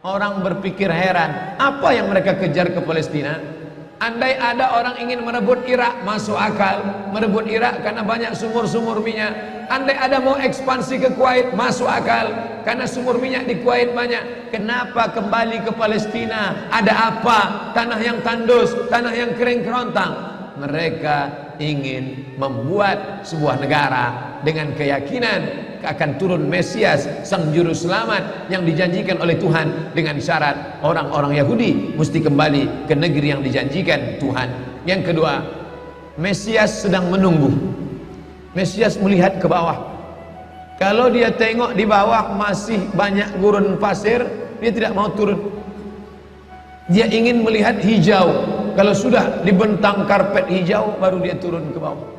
Orang berpikir heran, apa yang mereka kejar ke Palestina? Andai ada orang ingin merebut Irak, masuk akal. Merebut Irak karena banyak sumur-sumur minyak. Andai ada mau ekspansi ke Kuwait, masuk akal, karena sumur minyak di Kuwait banyak. Kenapa kembali ke Palestina? Ada apa? Tanah yang tandus, tanah yang kering kerontang. Mereka ingin membuat sebuah negara dengan keyakinan akan turun Mesias, sang juru selamat yang dijanjikan oleh Tuhan, dengan syarat orang-orang Yahudi mesti kembali ke negeri yang dijanjikan Tuhan. Yang kedua, Mesias sedang menunggu. Mesias melihat ke bawah. Kalau dia tengok di bawah masih banyak gurun pasir, dia tidak mau turun. Dia ingin melihat hijau. Kalau sudah dibentang karpet hijau, baru dia turun ke bawah.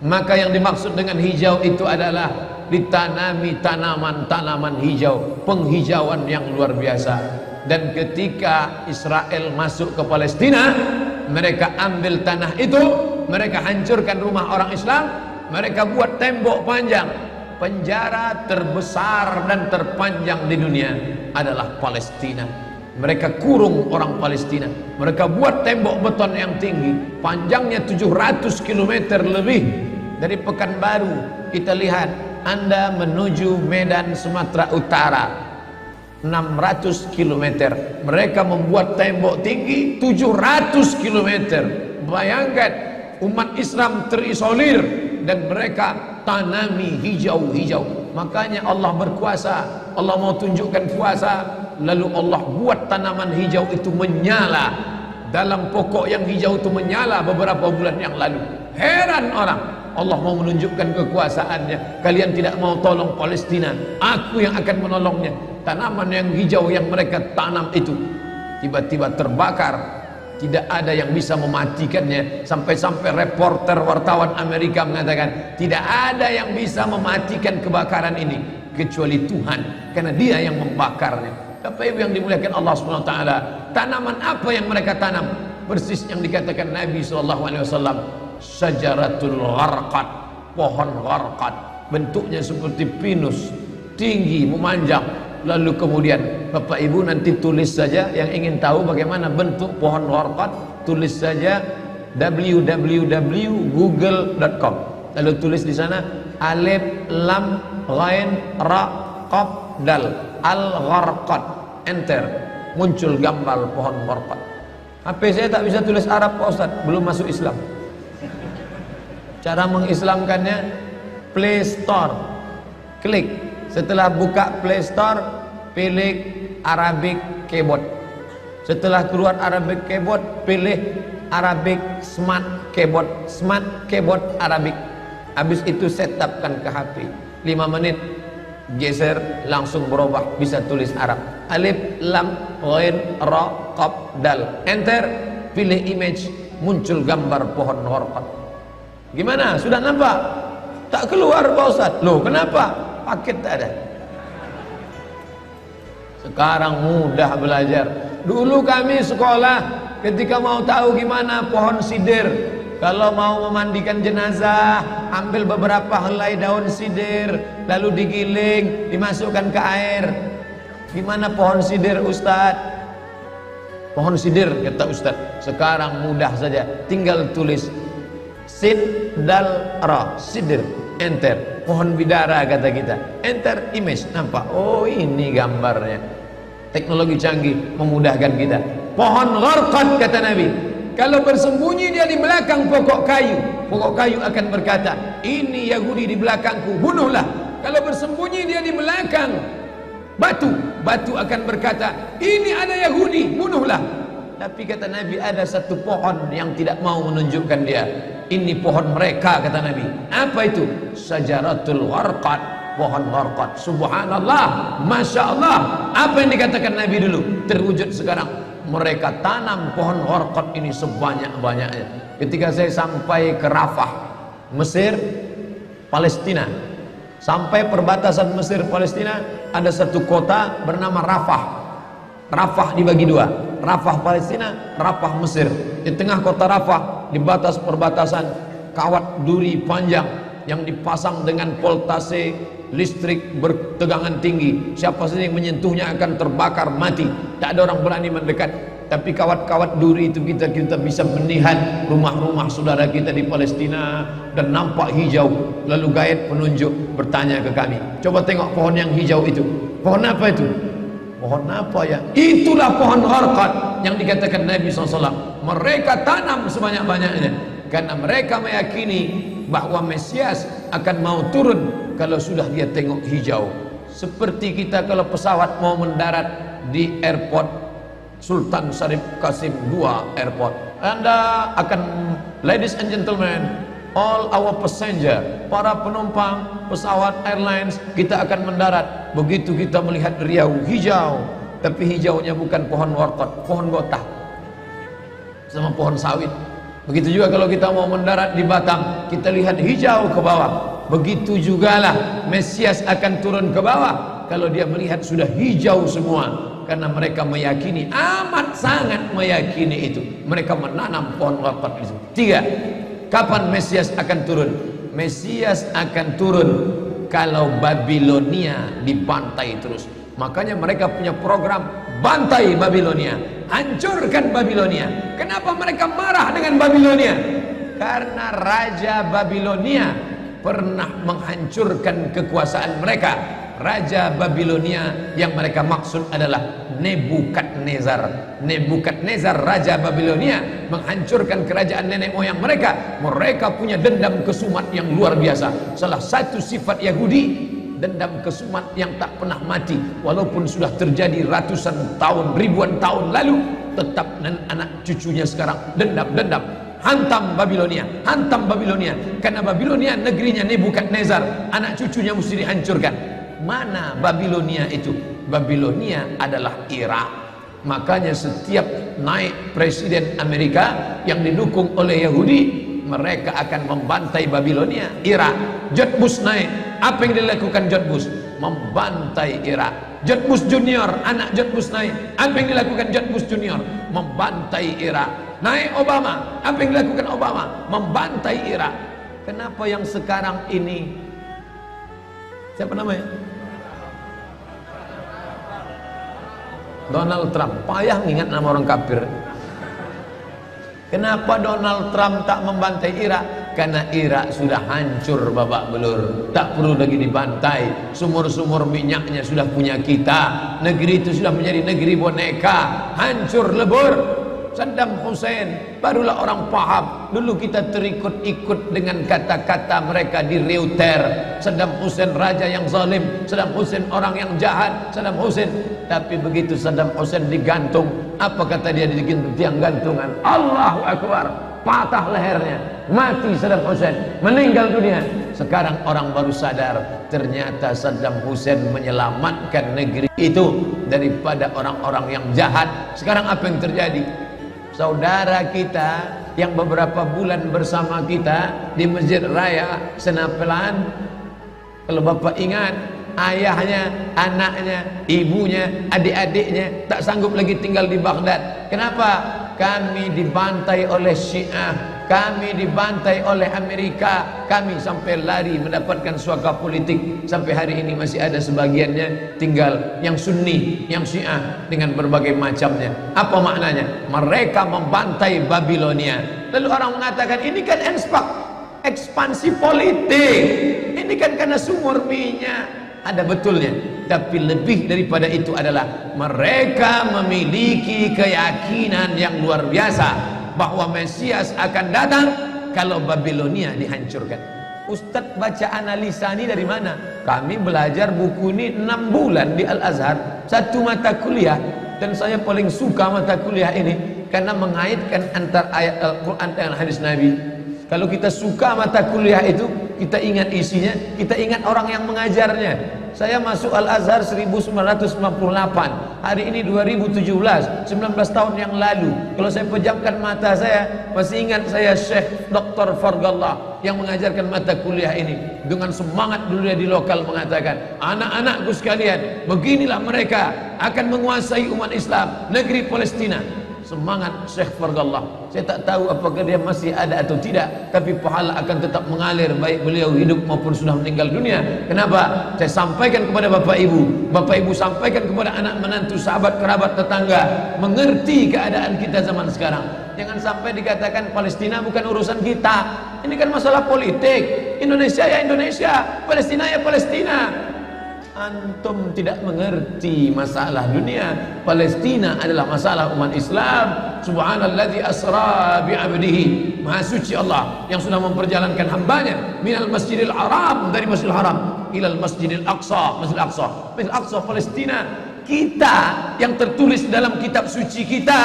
Maka yang dimaksud dengan hijau itu adalah ditanami tanaman-tanaman hijau, penghijauan yang luar biasa. Dan ketika Israel masuk ke Palestina, mereka ambil tanah itu, mereka hancurkan rumah orang Islam, mereka buat tembok panjang. Penjara terbesar dan terpanjang di dunia adalah Palestina. Mereka kurung orang Palestina. Mereka buat tembok beton yang tinggi, panjangnya 700 km lebih. Dari Pekanbaru kita lihat, Anda menuju Medan Sumatera Utara 600 km. Mereka membuat tembok tinggi 700 km. Bayangkan, umat Islam terisolir dan mereka tanami hijau-hijau. Makanya Allah berkuasa. Allah mau tunjukkan kuasa, lalu Allah buat tanaman hijau itu menyala. Dalam pokok yang hijau itu menyala beberapa bulan yang lalu. Heran orang, Allah mau menunjukkan kekuasaannya. Kalian tidak mau tolong Palestina, aku yang akan menolongnya. Tanaman yang hijau yang mereka tanam itu tiba-tiba terbakar. Tidak ada yang bisa mematikannya. Sampai-sampai reporter wartawan Amerika mengatakan, tidak ada yang bisa mematikan kebakaran ini kecuali Tuhan, karena Dia yang membakarnya. Bapak Ibu yang dimuliakan Allah SWT, tanaman apa yang mereka tanam? Persis yang dikatakan Nabi SAW, Syajaratul Gharqad, pohon gharqad, bentuknya seperti pinus, tinggi, memanjang. Lalu kemudian Bapak Ibu nanti tulis saja, yang ingin tahu bagaimana bentuk pohon gharqad, tulis saja www.google.com. Lalu tulis di sana alif lam ghain ra qaf dal al-gharqad, enter, muncul gambar pohon gharqad. HP saya tak bisa tulis Arab Pak Ustaz, belum masuk Islam. Cara mengislamkannya, Play Store, klik. Setelah buka Play Store, pilih Arabic Keyboard. Setelah keluar Arabic Keyboard, pilih Arabic Smart Keyboard. Smart Keyboard Arabic. Habis itu setupkan ke HP. 5 menit, geser, langsung berubah, bisa tulis Arab. Alif lam ghain ra qaf dal, enter, pilih image, muncul gambar pohon gharqad. Gimana? Sudah nampak? Tak keluar Pak Ustaz. Loh, kenapa? Paket tak ada. Sekarang mudah belajar. Dulu kami sekolah, ketika mau tahu gimana pohon sidir, kalau mau memandikan jenazah, ambil beberapa helai daun sidir, lalu digiling, dimasukkan ke air. Gimana pohon sidir Ustaz? Pohon sidir, kata Ustaz, sekarang mudah saja, tinggal tulis Sin dal ra, sidir, enter. Pohon bidara kata kita, enter image, nampak, oh ini gambarnya. Teknologi canggih memudahkan kita. Pohon gharqad kata Nabi, kalau bersembunyi dia di belakang pokok kayu, pokok kayu akan berkata, ini Yahudi di belakangku, bunuhlah. Kalau bersembunyi dia di belakang batu, batu akan berkata, ini ada Yahudi, bunuhlah. Tapi kata Nabi, ada satu pohon yang tidak mau menunjukkan dia. Ini pohon mereka, kata Nabi. Apa itu? Syajaratul Gharqad, pohon gharqad. Subhanallah, Masya Allah. Apa yang dikatakan Nabi dulu terwujud sekarang. Mereka tanam pohon gharqad ini sebanyak-banyaknya. Ketika saya sampai ke Rafah, Mesir, Palestina, sampai perbatasan Mesir Palestina, ada satu kota bernama Rafah. Rafah dibagi dua, Rafah Palestina, Rafah Mesir. Di tengah kota Rafah, di batas perbatasan, kawat duri panjang, yang dipasang dengan voltase listrik bertegangan tinggi. Siapa saja yang menyentuhnya akan terbakar mati. Tak ada orang berani mendekat. Tapi kawat-kawat duri itu kita bisa melihat rumah-rumah saudara kita di Palestina dan nampak hijau. Lalu gaib penunjuk bertanya ke kami, coba tengok pohon yang hijau itu. Pohon apa itu? Pohon apa ya? Itulah pohon gharqad yang dikatakan Nabi SAW. Mereka tanam sebanyak-banyaknya karena mereka meyakini bahwa Mesias akan mau turun kalau sudah dia tengok hijau. Seperti kita kalau pesawat mau mendarat di airport Sultan Syarif Qasim II Airport, Anda akan, ladies and gentlemen, all our passenger, para penumpang pesawat airlines, kita akan mendarat. Begitu kita melihat Riau hijau, tapi hijaunya bukan pohon warqad, pohon gotah sama pohon sawit. Begitu juga kalau kita mau mendarat di Batam, kita lihat hijau ke bawah. Begitu jugalah Mesias akan turun ke bawah kalau dia melihat sudah hijau semua. Karena mereka meyakini, amat sangat meyakini itu. Mereka menanam pohon warqad itu. 3. Kapan Mesias akan turun? Mesias akan turun kalau Babilonia dibantai terus. Makanya mereka punya program bantai Babilonia, hancurkan Babilonia. Kenapa mereka marah dengan Babilonia? Karena Raja Babilonia pernah menghancurkan kekuasaan mereka. Raja Babilonia yang mereka maksud adalah Nebukadnezar. Nebukadnezar Raja Babilonia menghancurkan kerajaan nenek moyang mereka. Mereka punya dendam kesumat yang luar biasa. Salah satu sifat Yahudi, dendam kesumat yang tak pernah mati. Walaupun sudah terjadi ratusan tahun, ribuan tahun lalu, tetap anak cucunya sekarang dendam. Hantam Babilonia, hantam Babilonia. Karena Babilonia negerinya Nebukadnezar, anak cucunya mesti dihancurkan. Mana Babilonia itu? Babilonia adalah Irak. Makanya setiap naik presiden Amerika yang didukung oleh Yahudi, mereka akan membantai Babilonia, Irak. George Bush naik, apa yang dilakukan George Bush? Membantai Irak. George Bush Junior, anak George Bush naik, apa yang dilakukan George Bush Junior? Membantai Irak. Naik Obama, apa yang dilakukan Obama? Membantai Irak. Kenapa yang sekarang ini, siapa namanya? Donald Trump. Payah ingat nama orang kafir. Kenapa Donald Trump tak membantai Irak? Karena Irak sudah hancur babak belur, tak perlu lagi dibantai. Sumur-sumur minyaknya sudah punya kita. Negeri itu sudah menjadi negeri boneka, hancur lebur. Saddam Hussein barulah orang paham. Dulu kita terikut-ikut dengan kata-kata mereka di Reuters. Saddam Hussein raja yang zalim, Saddam Hussein orang yang jahat, Saddam Hussein. Tapi begitu Saddam Hussein digantung, apa kata dia di tiang gantungan? Allahu Akbar, patah lehernya, mati Saddam Hussein, meninggal dunia. Sekarang orang baru sadar, ternyata Saddam Hussein menyelamatkan negeri itu daripada orang-orang yang jahat. Sekarang apa yang terjadi? Saudara kita yang beberapa bulan bersama kita di Masjid Raya Senapelan, kalau Bapak ingat, ayahnya, anaknya, ibunya, adik-adiknya tak sanggup lagi tinggal di Baghdad. Kenapa? Kami dibantai oleh Syiah, kami dibantai oleh Amerika, kami sampai lari mendapatkan suaka politik. Sampai hari ini masih ada sebagiannya tinggal yang Sunni, yang Syiah dengan berbagai macamnya. Apa maknanya? Mereka membantai Babilonia. Lalu orang mengatakan ini kan ekspansi politik, ini kan karena sumur minyak. Ada betulnya, tapi lebih daripada itu adalah mereka memiliki keyakinan yang luar biasa bahwa Mesias akan datang kalau Babilonia dihancurkan. Ustadz baca analisa ini dari mana? Kami belajar buku ini 6 bulan di Al-Azhar, satu mata kuliah, dan saya paling suka mata kuliah ini karena mengaitkan antara ayat Al-Quran dan hadis Nabi. Kalau kita suka mata kuliah itu, kita ingat isinya, kita ingat orang yang mengajarnya. Saya masuk Al-Azhar 1998, hari ini 2017, 19 tahun yang lalu. Kalau saya pejamkan mata saya, masih ingat saya Syekh Dr. Fargallah yang mengajarkan mata kuliah ini. Dengan semangat dulu dia di lokal mengatakan, anak-anakku sekalian, beginilah mereka akan menguasai umat Islam, negeri Palestina. semangat Syekh Fargallah. Saya tak tahu apakah dia masih ada atau tidak, tapi pahala akan tetap mengalir baik beliau hidup maupun sudah meninggal dunia. Kenapa? Saya sampaikan kepada Bapak Ibu sampaikan kepada anak menantu, sahabat, kerabat, tetangga, mengerti keadaan kita zaman sekarang. Jangan sampai dikatakan Palestina bukan urusan kita. Ini kan masalah politik. Indonesia ya Indonesia, Palestina ya Palestina. Antum tidak mengerti masalah dunia. Palestina adalah masalah umat Islam. Subhanalladzi asra bi'abdihi. Maha suci Allah yang sudah memperjalankan hambanya minal masjidil haram, dari masjidil haram, ilal masjidil aqsa, masjidil aqsa, masjidil aqsa Palestina. Kita yang tertulis dalam kitab suci kita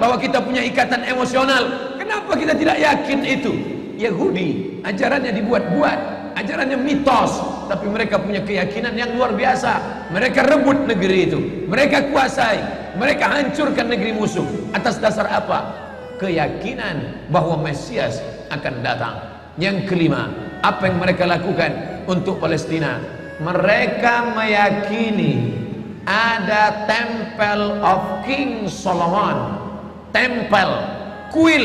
bahwa kita punya ikatan emosional. Kenapa kita tidak yakin itu? Yahudi ajarannya dibuat-buat, ajarannya mitos, tapi mereka punya keyakinan yang luar biasa. Mereka rebut negeri itu, mereka kuasai, mereka hancurkan negeri musuh. Atas dasar apa? Keyakinan bahwa Mesias akan datang. Yang kelima, apa yang mereka lakukan untuk Palestina? Mereka meyakini ada Temple of King Solomon, tempel kuil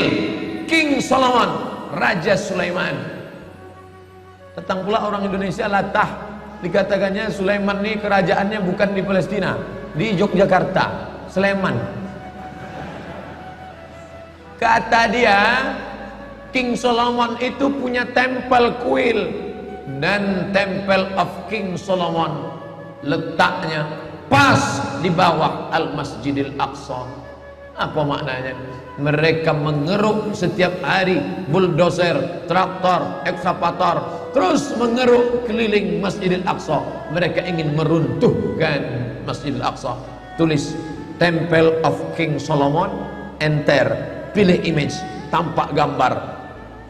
King Solomon, Raja Sulaiman. Datang pula orang Indonesia latah, dikatakannya Sulaiman ini kerajaannya bukan di Palestina, di Yogyakarta, Sleman. Kata dia, King Solomon itu punya tempel kuil, dan Temple of King Solomon letaknya pas di bawah Al-Masjidil Aqsa. Apa maknanya? Mereka mengeruk setiap hari bulldozer, traktor, ekskavator, terus mengeruk keliling Masjidil Aqsa. Mereka ingin meruntuhkan Masjidil Aqsa. Tulis Temple of King Solomon, enter, pilih image, tampak gambar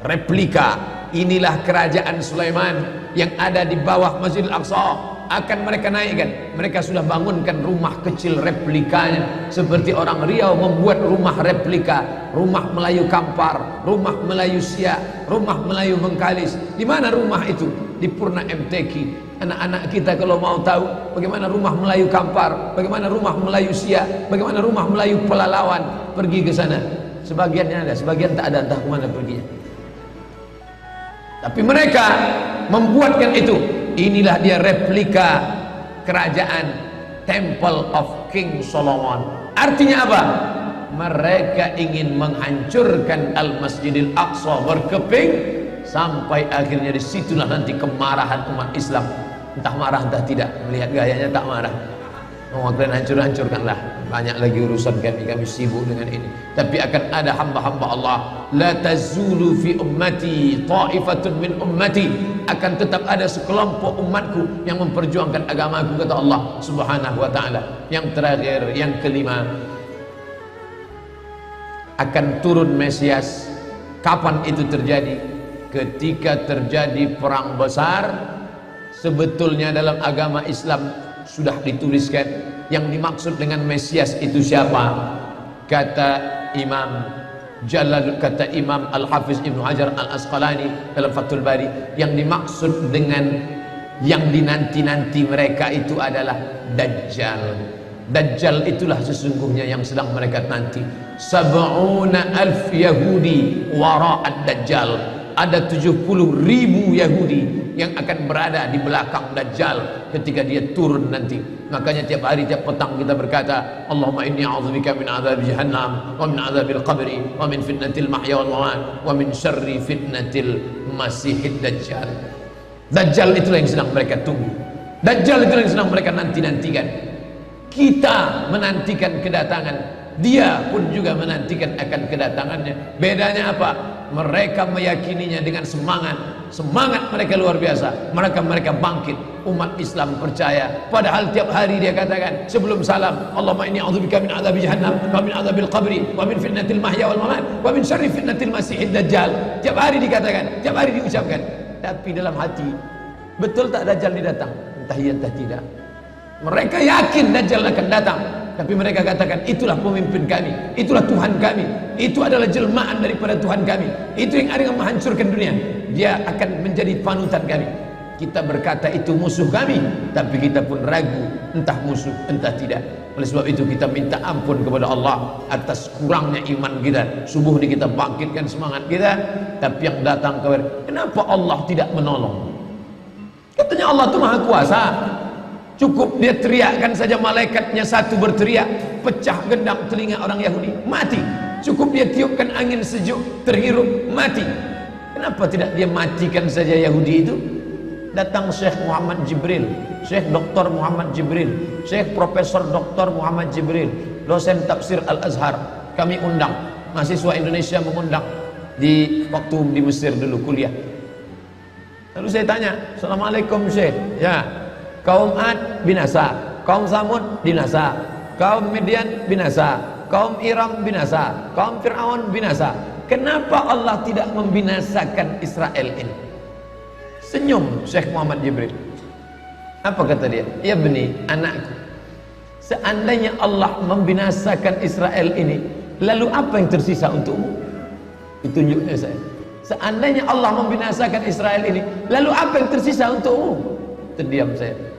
replika. Inilah kerajaan Sulaiman yang ada di bawah Masjidil Aqsa. Akan mereka naikkan. Mereka sudah bangunkan rumah kecil replikanya, seperti orang Riau membuat rumah replika, rumah Melayu Kampar, rumah Melayu Siak, rumah Melayu Bengkalis. Di mana rumah itu? Di Purna MTQ. Anak-anak kita kalau mau tahu bagaimana rumah Melayu Kampar, bagaimana rumah Melayu Siak, bagaimana rumah Melayu Pelalawan, pergi ke sana. Sebagiannya ada, sebagian tak ada, entah kemana perginya. Tapi mereka membuatkan itu. Inilah dia replika kerajaan Temple of King Solomon. Artinya apa? Mereka ingin menghancurkan Al-Masjidil Aqsa berkeping, sampai akhirnya disitulah nanti kemarahan umat Islam. Entah marah entah tidak, melihat gayanya tak marah. Oh, kalian hancur-hancurkanlah. Banyak lagi urusan kami sibuk dengan ini. Tapi akan ada hamba-hamba Allah. La tazulu fi ummati ta'ifatun min ummati. Akan tetap ada sekelompok umatku yang memperjuangkan agamaku, kata Allah Subhanahu wa ta'ala. Yang terakhir, yang kelima, akan turun Mesias. Kapan itu terjadi? Ketika terjadi perang besar. Sebetulnya dalam agama Islam sudah dituliskan yang dimaksud dengan Mesias itu siapa. Kata Imam Al-Hafiz Ibnu Hajar Al-Asqalani dalam Fathul Bari, yang dimaksud dengan yang dinanti-nanti mereka itu adalah Dajjal. Dajjal itulah sesungguhnya yang sedang mereka nanti. 70,000 Yahudi wara'ad Dajjal. Ada 70.000 Yahudi yang akan berada di belakang Dajjal ketika dia turun nanti. Makanya tiap hari, tiap petang kita berkata, Allahumma inni a'udzubika min adzabi jahannam wa min adzabil qabri wa min fitnatil mahya wal mamat wa min syarri fitnatil masihid dajjal. Dajjal itulah yang sedang mereka tunggu. Dajjal itulah yang sedang mereka nanti-nantikan. Kita menantikan kedatangan, dia pun juga menantikan akan kedatangannya. Bedanya apa? Mereka meyakininya dengan semangat. Semangat mereka luar biasa. Mereka bangkit. Umat Islam percaya. Padahal tiap hari dia katakan sebelum salam, Allahumma inni a'udzubika min adzabi jahannam wa min adzabil qabri wa min fitnatil mahya wal mamat wa min syarri fitnatil masihid dajjal. Tiap hari dikatakan, tiap hari diucapkan. Tapi dalam hati, betul tak Dajjal datang? Entah iya entah tidak. Mereka yakin Dajjal akan datang, tapi mereka katakan itulah pemimpin kami, itulah Tuhan kami, itu adalah jelmaan daripada Tuhan kami, itu yang akan menghancurkan dunia, dia akan menjadi panutan kami. Kita berkata itu musuh kami, tapi kita pun ragu, entah musuh entah tidak. Oleh sebab itu kita minta ampun kepada Allah atas kurangnya iman kita. Subuh ini kita bangkitkan semangat kita, tapi yang datang kenapa Allah tidak menolong? Katanya Allah itu maha kuasa. Cukup dia teriakkan saja, malaikatnya satu berteriak, pecah gendang telinga orang Yahudi, mati. Cukup dia tiupkan angin sejuk, terhirup, mati. Kenapa tidak dia matikan saja Yahudi itu? Datang Syekh Muhammad Jibril, Syekh Dr. Muhammad Jibril, Syekh Profesor Dr. Muhammad Jibril, dosen tafsir Al-Azhar. Kami undang, mahasiswa Indonesia mengundang di waktu di Mesir dulu kuliah. Lalu saya tanya, Assalamualaikum Syekh. Ya, kaum Ad binasa, kaum Samud binasa, kaum Midian binasa, kaum Iram binasa, kaum Fir'aun binasa. Kenapa Allah tidak membinasakan Israel ini? Senyum Syekh Muhammad Jibril. Apa kata dia? Ya beni, anakku, seandainya Allah membinasakan Israel ini, lalu apa yang tersisa untukmu? Ditunjuknya saya. Seandainya Allah membinasakan Israel ini, lalu apa yang tersisa untukmu? Terdiam saya.